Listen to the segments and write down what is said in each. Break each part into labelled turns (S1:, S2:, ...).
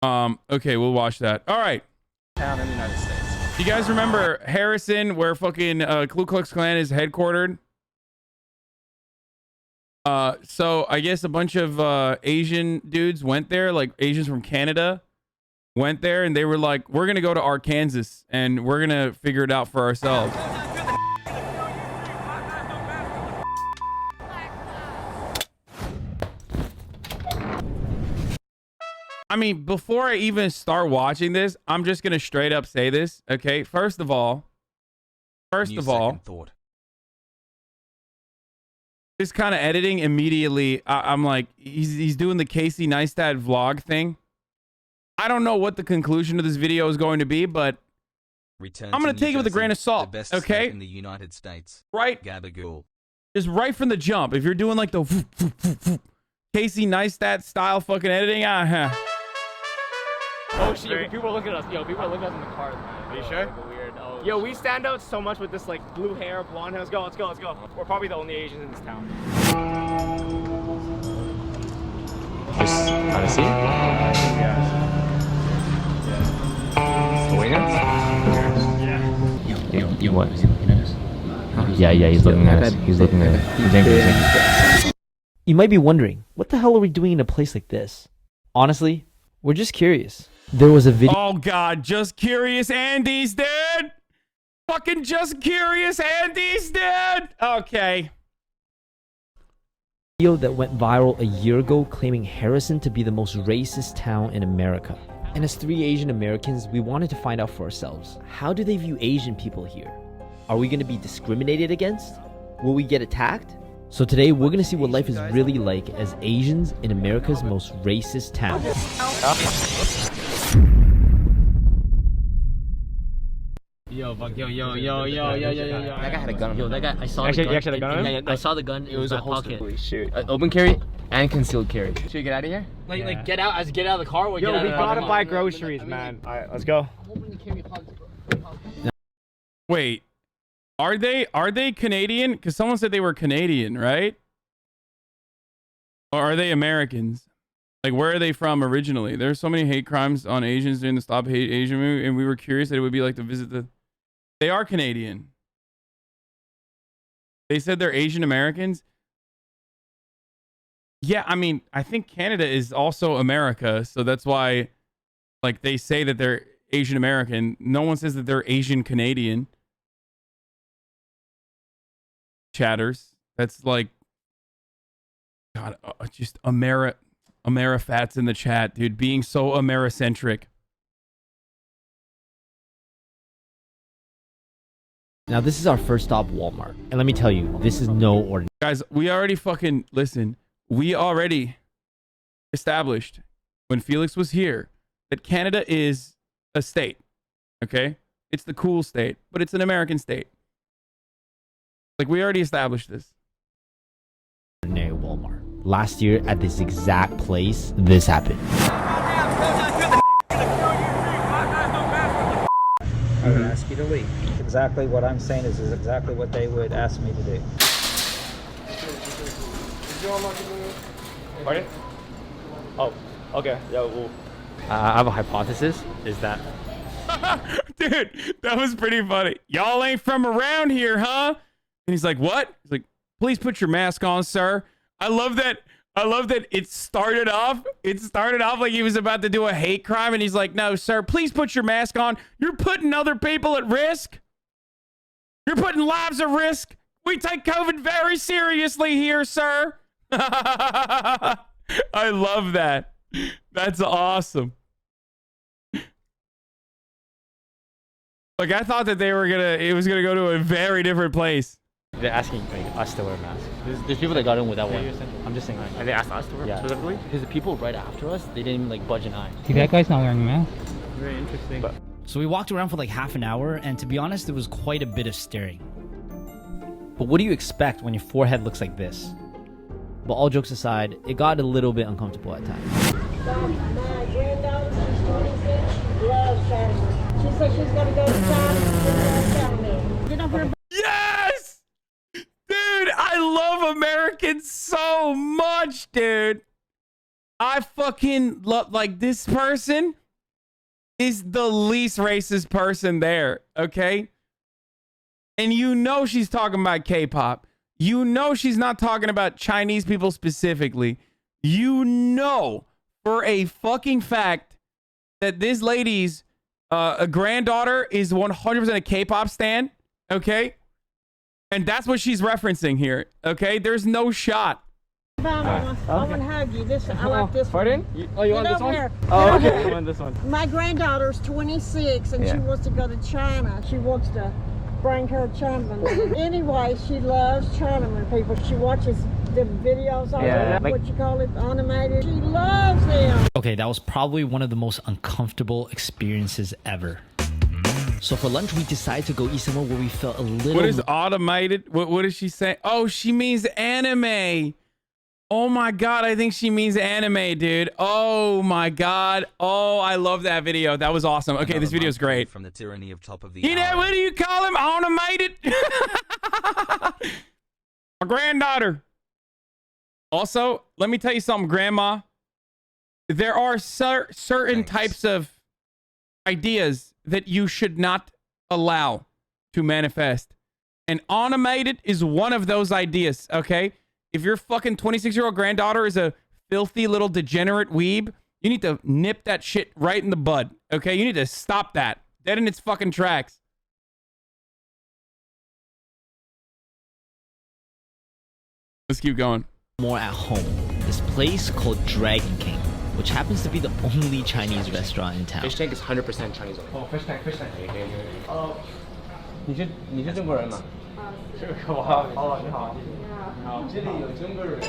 S1: Okay, we'll watch that. All right.
S2: Town in the United States.
S1: You guys remember Harrison, where fucking Ku Klux Klan is headquartered? So I guess a bunch of Asian dudes went there, like Asians from Canada went there, and they were like, we're gonna go to Arkansas and we're gonna figure it out for ourselves. I mean, before I even start watching this, I'm just gonna straight up say this, okay? First of all, this kind of editing immediately, I'm like, he's doing the Casey Neistat vlog thing. I don't know what the conclusion of this video is going to be, but I'm going to take it with a grain of salt, okay?
S3: In the United States.
S1: Right?
S3: Gabagool.
S1: Just right from the jump. If you're doing like the Casey Neistat style fucking editing,
S4: Oh shit, people are looking at us. Yo, people are looking at us in the cars, man.
S2: Are you sure?
S4: Weird. Oh, yo, we stand out so much with this like blue hair, blonde hair. Let's go, let's go, let's go. We're probably the only Asians in this town.
S2: Just kind of see? Winger?
S5: Yeah. You what? Is he looking at us? Huh? Yeah, he's looking at us. He's looking at us. He's angry.
S6: You might be wondering, what the hell are we doing in a place like this? Honestly, we're just curious. There was a video.
S1: Oh God, Just Curious Andy's dead. Fucking Just Curious Andy's dead. Okay.
S6: Video that went viral a year ago claiming Harrison to be the most racist town in America. And as 3 Asian Americans, we wanted to find out for ourselves. How do they view Asian people here? Are we going to be discriminated against? Will we get attacked? So today we're going to see what life is really like as Asians in America's most racist town.
S5: Yo. That guy had a gun. Yo, that guy. I saw
S4: Actually,
S5: the gun.
S4: you actually had a gun on him?
S5: Yeah, I saw the gun. It was a
S4: holster.
S5: pocket.
S4: Shoot.
S5: Open carry and concealed carry.
S4: Should we get out of here?
S5: Like get out of the car. Or
S4: Yo,
S5: get out
S4: we
S5: of the
S4: gotta
S5: car.
S4: buy groceries, man. All right, let's go.
S1: Wait, are they Canadian? Because someone said they were Canadian, right? Or are they Americans? Like, where are they from originally? There's so many hate crimes on Asians during the Stop Hate Asian movie, and we were curious that it would be like to visit the... They are Canadian. They said they're Asian Americans. Yeah, I mean, I think Canada is also America, so that's why, like, they say that they're Asian American. No one says that they're Asian Canadian. Chatters. That's like, God, just Amerifats in the chat, dude, being so Americentric.
S6: Now this is our first stop, Walmart. And let me tell you, this is no ordinary.
S1: Guys, we already fucking, listen, we already established when Felix was here that Canada is a state, okay? It's the cool state, but it's an American state. Like, we already established this.
S6: Walmart. Last year at this exact place, this happened.
S7: I would ask you to leave. Exactly what I'm saying is exactly what they would ask me to do.
S4: Pardon? Oh, okay. Yeah, well, I have a hypothesis. Is that...
S1: Dude, that was pretty funny. Y'all ain't from around here, huh? And he's like, what? He's like, please put your mask on, sir. I love that it started off like he was about to do a hate crime, and he's like, no, sir, please put your mask on. You're putting other people at risk. You're putting lives at risk. We take COVID very seriously here, sir. I love that. That's awesome. Like, I thought that it was gonna go to a very different place.
S4: they're asking like, us to wear masks.
S5: There's people that got in without one. I'm just saying.
S4: And they asked us to wear specifically?
S5: Because the people right after us, they didn't even like budge an eye.
S8: See, that guy's not wearing a mask.
S4: Very interesting.
S9: So we walked around for like half an hour, and to be honest, there was quite a bit of staring.
S6: But what do you expect when your forehead looks like this? But all jokes aside, it got a little bit uncomfortable at times.
S10: My granddaughter, she's 26, she loves Saturday. She said she's gonna go to Saturday.
S1: Yes! Dude, I love Americans so much, dude. I fucking love, like, this person is the least racist person there, okay? And you know she's talking about K-pop. You know she's not talking about Chinese people specifically. You know for a fucking fact that this lady's a granddaughter is 100% a K-pop stan, okay? And that's what she's referencing here, okay? There's no shot.
S10: I want to hug you. This I like this
S4: Pardon?
S10: one.
S4: You want this one?
S10: Here.
S4: Oh,
S10: Get over
S4: okay.
S10: here.
S4: I want this one.
S10: My granddaughter's 26 and she wants to go to China. She wants to bring her Chinaman. Anyway, she loves Chinaman people. She watches the videos on what you call it, animated. She loves them.
S9: Okay, that was probably one of the most uncomfortable experiences ever.
S6: So for lunch, we decided to go eat somewhere where we felt a little...
S1: What is automated? What is she saying? Oh, she means anime. Oh my God, I think she means anime, dude. Oh my God. Oh, I love that video. That was awesome. Okay, this video is great.
S3: From the tyranny of top of the
S1: You know, what do you call him? Automated? My granddaughter. Also, let me tell you something, Grandma. There are certain types of ideas that you should not allow to manifest. And animated is one of those ideas, okay? If your fucking 26-year-old granddaughter is a filthy little degenerate weeb, you need to nip that shit right in the bud, okay? You need to stop that. Dead in its fucking tracks. Let's keep going.
S6: more at home. This place called Dragon King, which happens to be the only Chinese restaurant in town.
S4: Fish tank is 100% Chinese only. Oh, fish tank, fish tank. 你是中国人吗？是。哇，好，你好。你好，这里有中国人。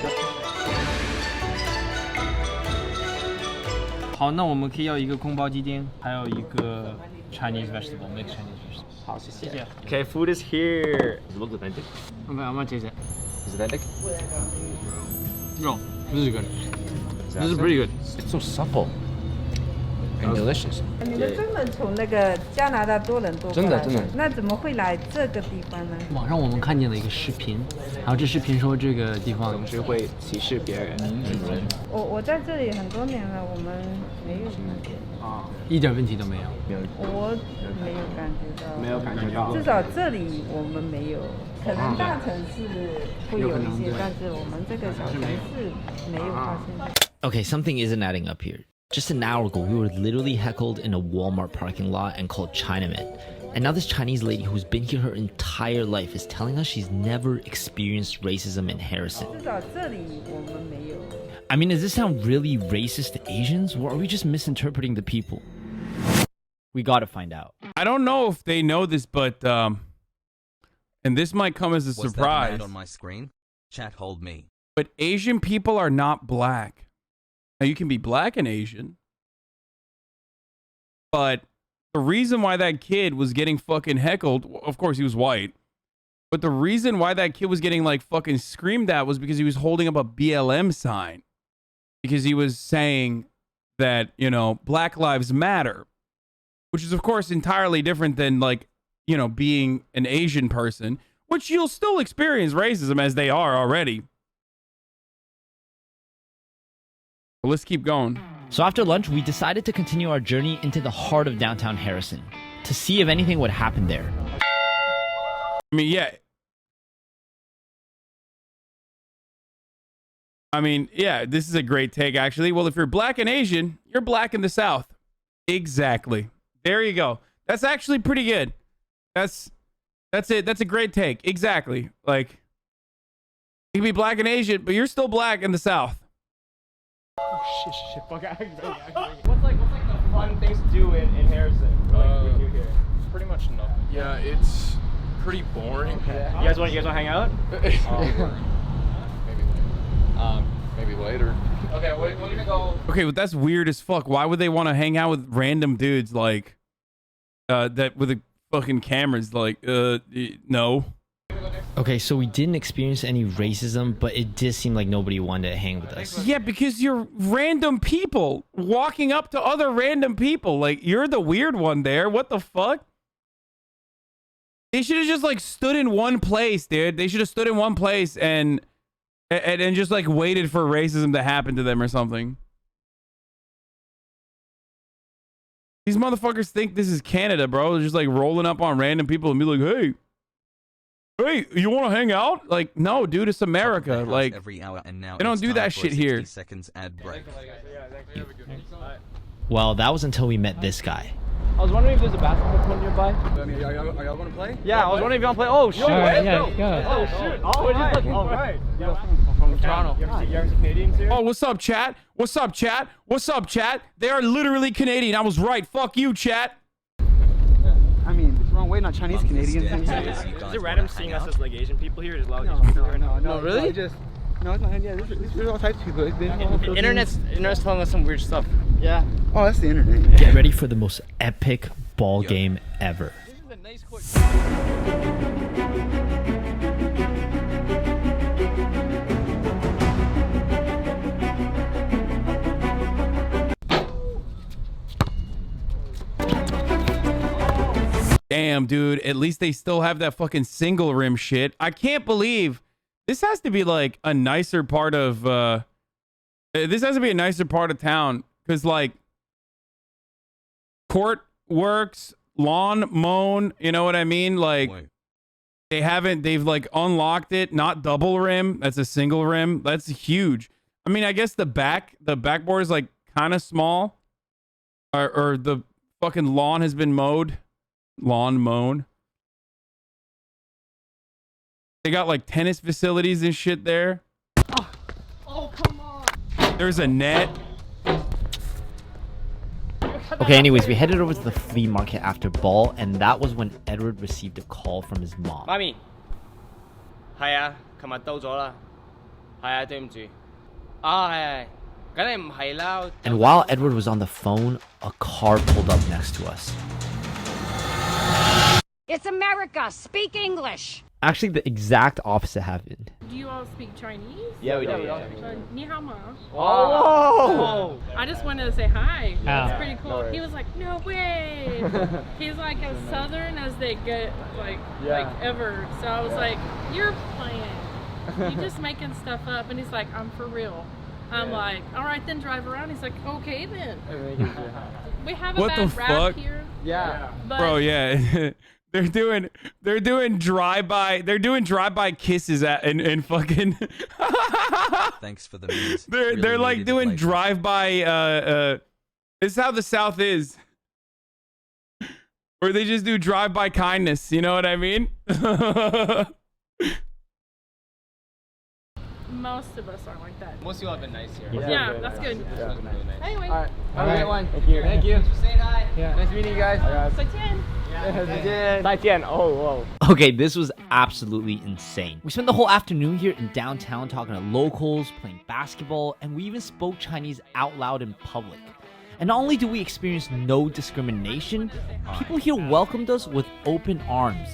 S4: 好，那我们可以要一个宫保鸡丁，还有一个 Chinese vegetable, mixed Chinese vegetable. 好，谢谢。Okay, food is here.
S2: Does it look authentic?
S4: Okay, I'm gonna taste it.
S2: Is it authentic?
S4: No, this is good. This is pretty good.
S2: It's so supple and delicious.
S8: 你们真的从那个加拿大多伦多过来？
S2: 真的。
S8: 那怎么会来这个地方呢？
S9: 网上我们看见了一个视频，然后这视频说这个地方
S2: 总是会歧视别人。
S8: 我在这里很多年了，我们没有看见。
S9: 一点问题都没有。
S8: 我没有感觉到。
S4: 没有感觉到。
S8: 至少这里我们没有，可能大城市会有一些，但是我们这个小城市没有发现。
S6: Okay, something isn't adding up here. Just an hour ago, we were literally heckled in a Walmart parking lot and called Chinamen. And now this Chinese lady who's been here her entire life is telling us she's never experienced racism in Harrison.
S8: 至少这里我们没有。
S9: I mean, does this sound really racist to Asians, or are we just misinterpreting the people? We gotta find out.
S1: I don't know if they know this, but and this might come as a surprise.
S3: Was that on my screen? Chat, hold me.
S1: But Asian people are not black. Now, you can be black and Asian, but the reason why that kid was getting fucking heckled, of course he was white, but the reason why that kid was getting like fucking screamed at was because he was holding up a BLM sign, because he was saying that, you know, Black Lives Matter, which is of course entirely different than, like, you know, being an Asian person, which you'll still experience racism as they are already. But let's keep going.
S6: So after lunch, we decided to continue our journey into the heart of downtown Harrison to see if anything would happen there.
S1: I mean, yeah. I mean, yeah, this is a great take, actually. Well, if you're black and Asian, you're black in the South. Exactly. There you go. That's actually pretty good. That's it. That's a great take. Exactly. Like, you can be black and Asian, but you're still black in the South.
S4: Oh, shit. Fuck, What's like the fun things to do in Harrison? Like, when you're here?
S2: Pretty much nothing. Yeah, it's pretty boring.
S4: Okay. You guys want to hang out?
S2: Maybe later. Okay, we're gonna go.
S1: Okay, but that's weird as fuck. Why would they want to hang out with random dudes like that with the fucking cameras? Like, no.
S6: Okay, so we didn't experience any racism, but it did seem like nobody wanted to hang with us.
S1: Yeah, because you're random people walking up to other random people. Like, you're the weird one there. What the fuck? They should have just, like, stood in one place, dude. They should have stood in one place and just, like, waited for racism to happen to them or something. These motherfuckers think this is Canada, bro. They're just like rolling up on random people and be like, hey, you want to hang out? Like, no, dude, it's America. Like,
S3: every hour, and now
S1: they don't do that shit here.
S3: Seconds ad break.
S6: Well, that was until we met this guy.
S4: I was wondering if there's a basketball court nearby.
S2: Are y'all gonna play?
S4: Yeah, I was wondering if you want to play. Oh, shit.
S5: Yeah.
S4: Oh, shit. Oh, we're just looking. Oh, right. From Toronto. You ever see Canadians here?
S1: Oh, what's up, chat? What's up, chat? What's up, chat? They are literally Canadian. I was right. Fuck you, chat.
S11: I mean, it's the wrong way, not Chinese Canadians.
S4: Is it random seeing us as like Asian people here? There's a lot of Asian people here.
S11: No, really? No, it's not. Yeah, there's all types of people.
S4: The internet's telling us some weird stuff. Yeah.
S11: Oh, that's the internet.
S6: Get ready for the most epic ball game ever.
S4: This is a nice court.
S1: Damn, dude. At least they still have that fucking single rim shit. I can't believe this has to be like a nicer part of this has to be a nicer part of town, because like court works, lawn mown, you know what I mean? Like they've like unlocked it, not double rim. That's a single rim. That's huge. I mean, I guess the backboard is like kind of small, or the fucking lawn has been mowed. Lawn mown. They got like tennis facilities and shit there.
S4: Oh, come on.
S1: There's a net.
S6: Okay, anyways, we headed over to the flea market after ball, and that was when Edward received a call from his mom.
S4: Mommy. 係啊，琴日到咗啦。係啊，對唔住。啊，係，梗係唔係啦。
S6: And while Edward was on the phone, a car pulled up next to us.
S12: It's America. Speak English.
S6: Actually, the exact opposite happened.
S13: Do you all speak Chinese?
S4: Yeah, we do.
S13: Ni hao ma.
S4: Oh!
S13: I just wanted to say hi.
S6: Ah.
S13: It's pretty cool. He was like, no way. He's like as southern as they get, like ever. So I was like, you're playing. You're just making stuff up. And he's like, I'm for real. I'm like, all right, then drive around. He's like, okay, then. We have a bad rap here.
S4: Yeah.
S1: Bro, yeah. They're doing drive-by kisses at and fucking
S3: Thanks for the news.
S1: They're like doing drive-by this is how the South is. Or they just do drive-by kindness, you know what I mean?
S13: Most of us aren't like that.
S4: Most of you have been nice here.
S13: Yeah, that's good.
S4: Yeah.
S13: Anyway.
S4: All right. Have a great one. Thank you. Thank you. Saying hi. Yeah. Nice meeting you guys.
S13: 再见.
S4: Oh, whoa.
S6: Okay, this was absolutely insane. We spent the whole afternoon here in downtown talking to locals, playing basketball, and we even spoke Chinese out loud in public. And not only did we experience no discrimination, people here welcomed us with open arms.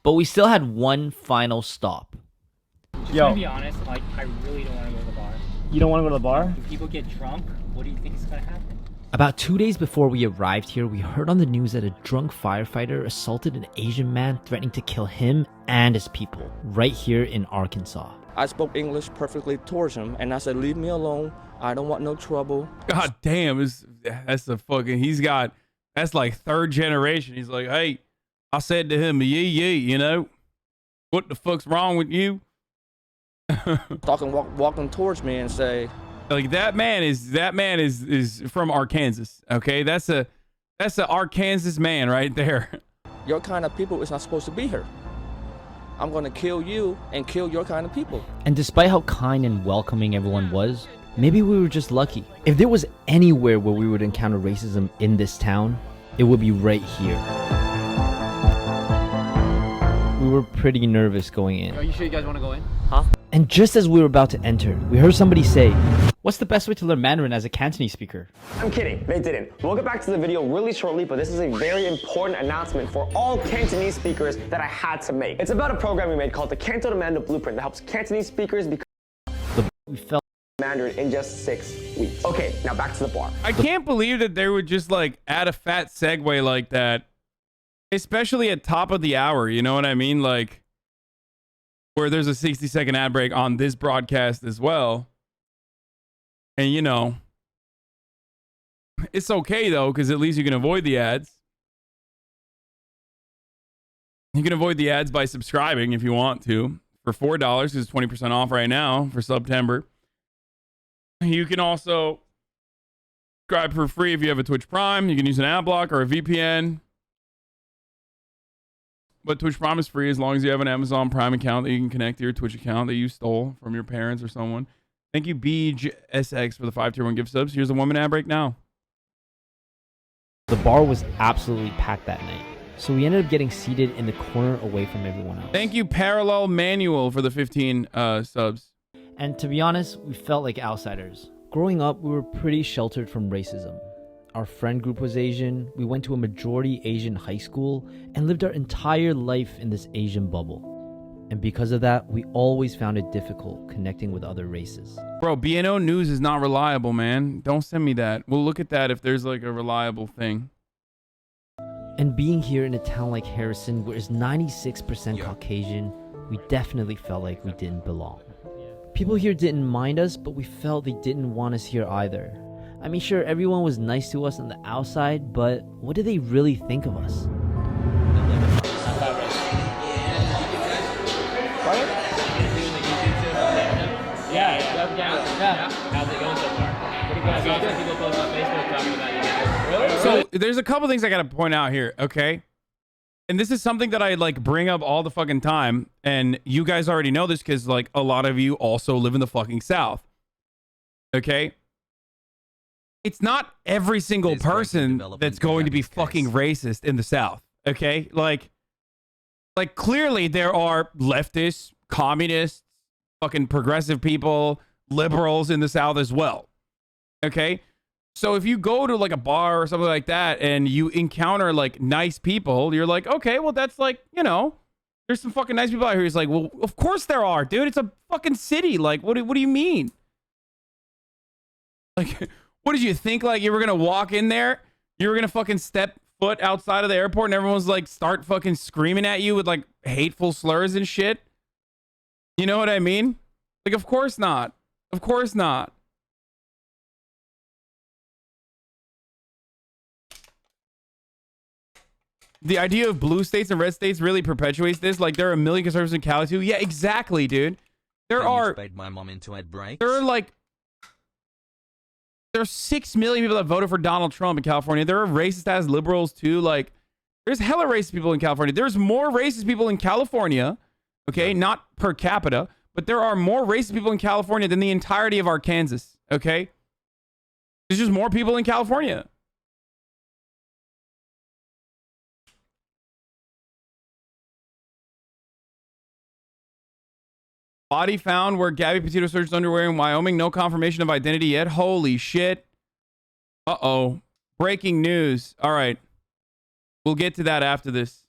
S6: But we still had one final stop.
S14: Yo. To be honest, like, I really don't want to go to the bar.
S4: You don't want to go to the bar?
S14: If people get drunk, what do you think is going to happen?
S6: About 2 days before we arrived here, we heard on the news that a drunk firefighter assaulted an Asian man, threatening to kill him and his people, right here in Arkansas.
S15: I spoke English perfectly towards him, and I said, leave me alone. I don't want no trouble.
S1: God damn, that's the fucking, that's like third generation. He's like, hey, I said to him, you know, what the fuck's wrong with you?
S15: Walking towards me and say,
S1: like that man is from Arkansas. Okay, that's a Arkansas man right there.
S15: Your kind of people is not supposed to be here. I'm gonna kill you and kill your kind of people.
S6: And despite how kind and welcoming everyone was, maybe we were just lucky. If there was anywhere where we would encounter racism in this town, it would be right here. We were pretty nervous going in.
S4: Are you sure you guys want to go in?
S6: Huh? And just as we were about to enter, we heard somebody say, "What's the best way to learn Mandarin as a Cantonese speaker?"
S16: I'm kidding, they didn't. We'll get back to the video really shortly, but this is a very important announcement for all Cantonese speakers that I had to make. It's about a program we made called the Cando to Mando Blueprint that helps Cantonese speakers become
S6: we felt
S16: Mandarin in just 6 weeks. Okay, now back to the bar.
S1: I can't believe that they would just like add a fat segue like that, especially at top of the hour. You know what I mean? Like, where there's a 60-second ad break on this broadcast as well. And, you know, It's okay though, because at least you can avoid the ads. You can avoid the ads by subscribing if you want to for $4 because it's 20% off right now for September. You can also subscribe for free if you have a Twitch Prime. You can use an ad block or a VPN. But Twitch Prime is free as long as you have an Amazon Prime account that you can connect to your Twitch account that you stole from your parents or someone. Thank you, BGSX, for the 5 tier 1 gift subs. Here's a 1 minute ad break now.
S6: The bar was absolutely packed that night, so we ended up getting seated in the corner away from everyone else.
S1: Thank you, Parallel Manual, for the 15 subs.
S6: And to be honest, we felt like outsiders. Growing up, we were pretty sheltered from racism. Our friend group was Asian, we went to a majority Asian high school, and lived our entire life in this Asian bubble. And because of that, we always found it difficult connecting with other races.
S1: Bro, BNO News is not reliable, man. Don't send me that. We'll look at that if there's like a reliable thing.
S6: And being here in a town like Harrison, where it's 96% Caucasian, we definitely felt like we didn't belong. People here didn't mind us, but we felt they didn't want us here either. I mean, sure, everyone was nice to us on the outside, but what did they really think of us?
S14: Yeah. How's it going so far? Pretty good. I saw people post on Facebook talking about you guys. Really?
S1: So there's a couple things I gotta point out here, okay? And this is something that I like bring up all the fucking time, and you guys already know this because like a lot of you also live in the fucking South. Okay? It's not every single person that's going to be fucking racist in the South. Okay? Like clearly there are leftists, communists, fucking progressive people, liberals in the South as well. Okay? So if you go to like a bar or something like that and you encounter like nice people, you're like, okay, well that's like, you know, there's some fucking nice people out here. He's like, well, of course there are, dude. It's a fucking city. Like, what do you mean? Like, what did you think? Like you were gonna walk in there, you were gonna fucking step foot outside of the airport and everyone's like start fucking screaming at you with like hateful slurs and shit? You know what I mean? Like, of course not. Of course not. The idea of blue states and red states really perpetuates this. Like, there are a million conservatives in Cali too. Yeah, exactly, dude. There are like 6 million people that voted for Donald Trump in California. There are racist ass liberals too. Like, there's hella racist people in California. There's more racist people in California. Okay, not per capita, but there are more racist people in California than the entirety of Arkansas. Okay, there's just more people in California. Body found where Gabby Petito searched underwear in Wyoming. No confirmation of identity yet. Holy shit. Uh-oh. Breaking news. All right. We'll get to that after this.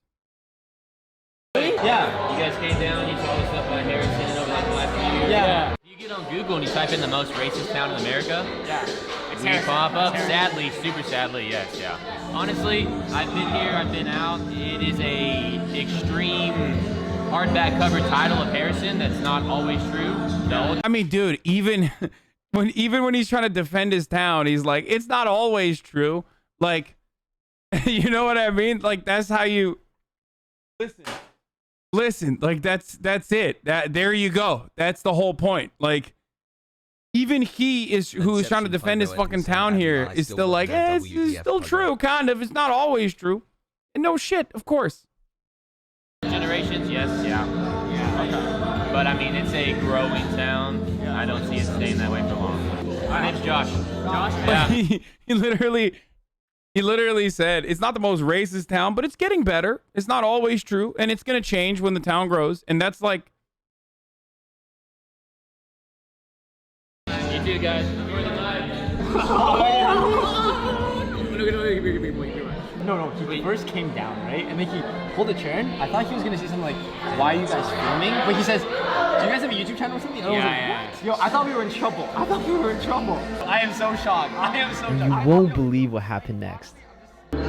S14: Yeah. You guys came down, you saw the stuff about Harrison over like the last few years. Yeah. You get on Google and you type in the most racist town in America. Yeah. It's when you pop up, sadly, super sadly, yes, yeah. Honestly, I've been here, I've been out. It is a extreme hardback cover title of Harrison that's not always true. No.
S1: I mean, dude, even when he's trying to defend his town, he's like, it's not always true. Like, you know what I mean? Like, that's how you listen. Like, that's it. There you go. That's the whole point. Like, even he is who is trying to defend his fucking town here is still like, it's still true, kind of. It's not always true. And no shit, of course.
S14: Generations, yes, yeah. Okay. But I mean, it's a growing town. I don't see it staying that way for long. My name's Josh. Josh? Yeah.
S1: He literally said, it's not the most racist town, but it's getting better. It's not always true, and it's going to change when the town grows. And that's like...
S14: You too, guys. Enjoy the night.
S4: No, he first came down, right? And then he pulled a turn. I thought he was gonna say something like, why are you guys filming? But he says, do you guys have a YouTube channel or something? And I was like, what? Yo, I thought we were in trouble. I am so shocked.
S6: You won't believe what happened next.
S14: What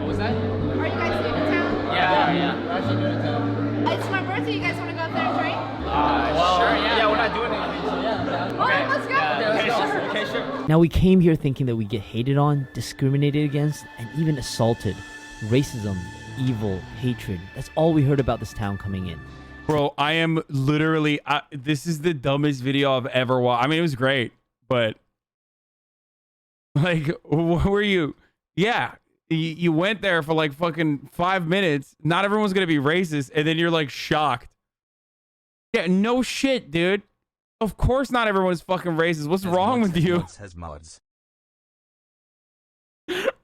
S14: was that?
S17: Are you guys new to town?
S14: Yeah. We're actually new to town.
S17: It's my birthday. You guys want to go up there and drink?
S14: Well, sure, yeah.
S4: Yeah, we're not doing anything, so yeah.
S17: All right, let's go.
S4: Okay, sure.
S6: Now, we came here thinking that we get hated on, discriminated against, and even assaulted. Racism, evil, hatred. That's all we heard about this town coming in.
S1: Bro, I am literally... this is the dumbest video I've ever watched. I mean, it was great, but... Like, what were you... Yeah, you went there for like fucking 5 minutes. Not everyone's gonna be racist, and then you're like shocked. Yeah, no shit, dude. Of course not everyone's fucking racist. What's wrong with you?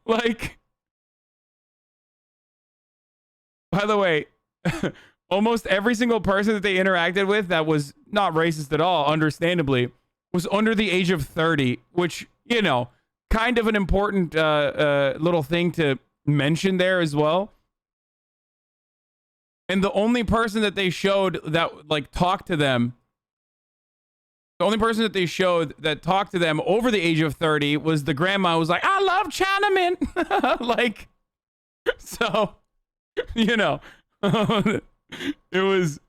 S1: Like... By the way, almost every single person that they interacted with that was not racist at all, understandably, was under the age of 30, which, you know, kind of an important little thing to mention there as well. And the only person that they showed that, like, talked to them, the only person that they showed that talked to them over the age of 30 was the grandma who was like, I love Chinamen. Like, so... You know, it was...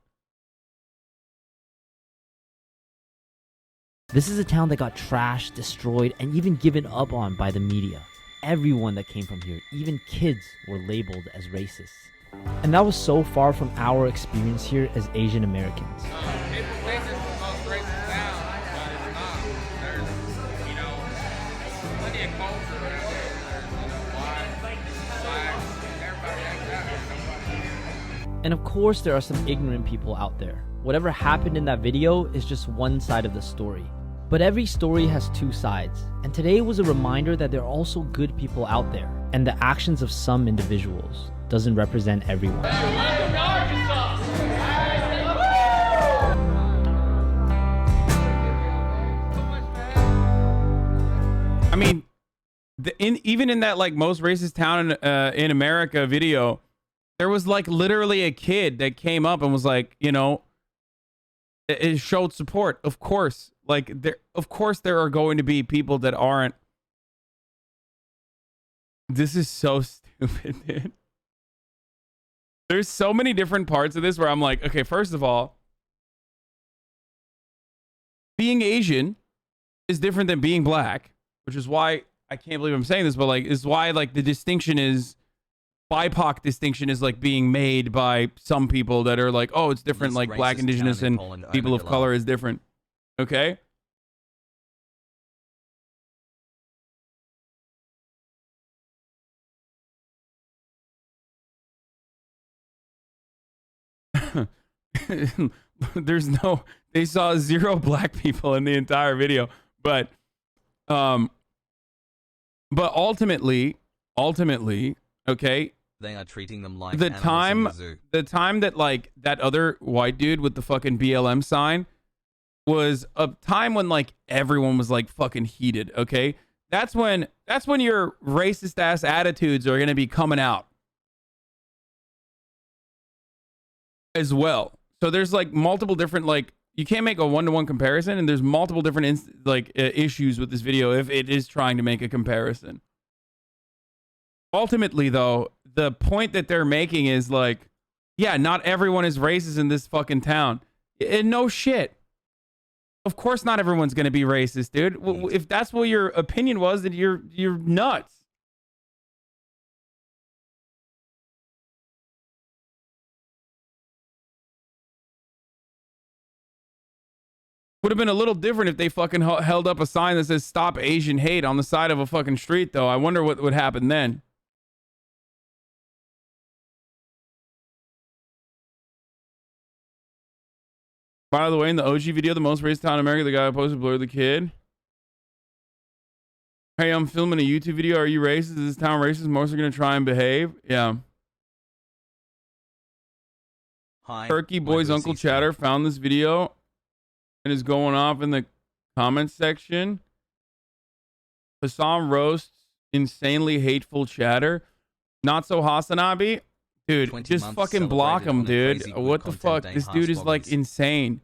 S6: This is a town that got trashed, destroyed, and even given up on by the media. Everyone that came from here, even kids, were labeled as racists. And that was so far from our experience here as Asian Americans. And of course, there are some ignorant people out there. Whatever happened in that video is just one side of the story. But every story has two sides. And today was a reminder that there are also good people out there. And the actions of some individuals doesn't represent everyone.
S1: I mean, even in that like most racist town in America video, there was like literally a kid that came up and was like, you know, it showed support. Of course, like of course there are going to be people that aren't. This is so stupid, dude. There's so many different parts of this where I'm like, okay, first of all, being Asian is different than being black, which is why I can't believe I'm saying this, but like, is why like the distinction is. BIPOC distinction is like being made by some people that are like, oh, it's different, like black, indigenous, and people of color is different. Okay? They saw 0 black people in the entire video, but ultimately, okay,
S3: they are treating them like
S1: the time that like that other white dude with the fucking BLM sign was a time when like everyone was like fucking heated. Okay, that's when your racist ass attitudes are gonna be coming out as well. So there's like multiple different, like, you can't make a one-to-one comparison, and there's multiple different issues with this video if it is trying to make a comparison. Ultimately, though, the point that they're making is like, yeah, not everyone is racist in this fucking town. And no shit. Of course not everyone's going to be racist, dude. If that's what your opinion was, then you're nuts. Would have been a little different if they fucking held up a sign that says "Stop Asian Hate" on the side of a fucking street, though. I wonder what would happen then. By the way, in the OG video, the most racist town in America, the guy who posted blurred the kid. Hey, I'm filming a YouTube video. Are you racist? Is this town racist? Most are going to try and behave. Yeah.
S3: Hi,
S1: Turkey Boy's Uncle Chatter found this video and is going off in the comments section. Hasan roasts insanely hateful chatter. Not so Hasanabi. Dude, just fucking block him, dude. What the fuck? This dude is like insane.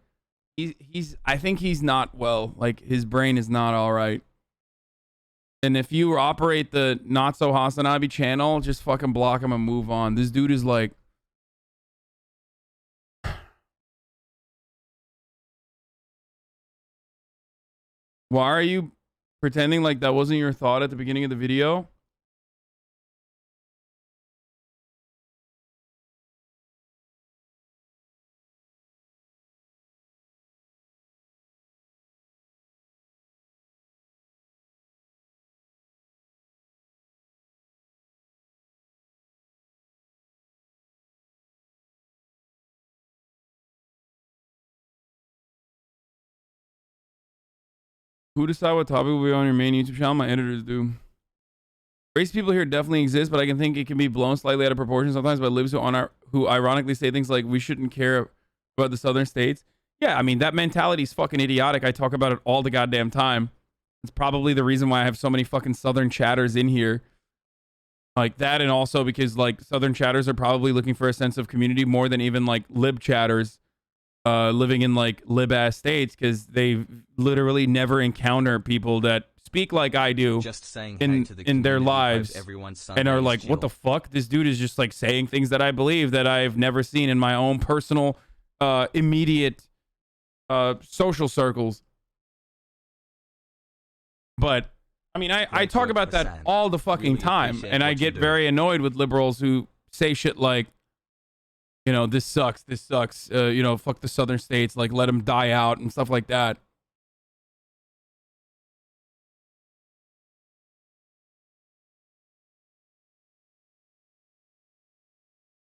S1: I think he's not well. Like, his brain is not all right. And if you operate the Not So Hasanabi channel, just fucking block him and move on. This dude is like... Why are you pretending like that wasn't your thought at the beginning of the video. Who decide what topic will be on your main YouTube channel? My editors do. Race people here definitely exist, but I can think it can be blown slightly out of proportion sometimes by libs who ironically say things like we shouldn't care about the southern states. Yeah, I mean, that mentality is fucking idiotic. I talk about it all the goddamn time. It's probably the reason why I have so many fucking southern chatters in here. Like that, and also because like southern chatters are probably looking for a sense of community more than even like lib chatters living in like lib ass states, because they literally never encounter people that speak like I do
S3: Just saying
S1: in their lives and are like, what the fuck? This dude is just like saying things that I believe that I've never seen in my own personal immediate social circles. But I mean, I talk about that all the fucking time, and I get very annoyed with liberals who say shit like, you know, this sucks, you know, fuck the southern states, like let them die out and stuff like that.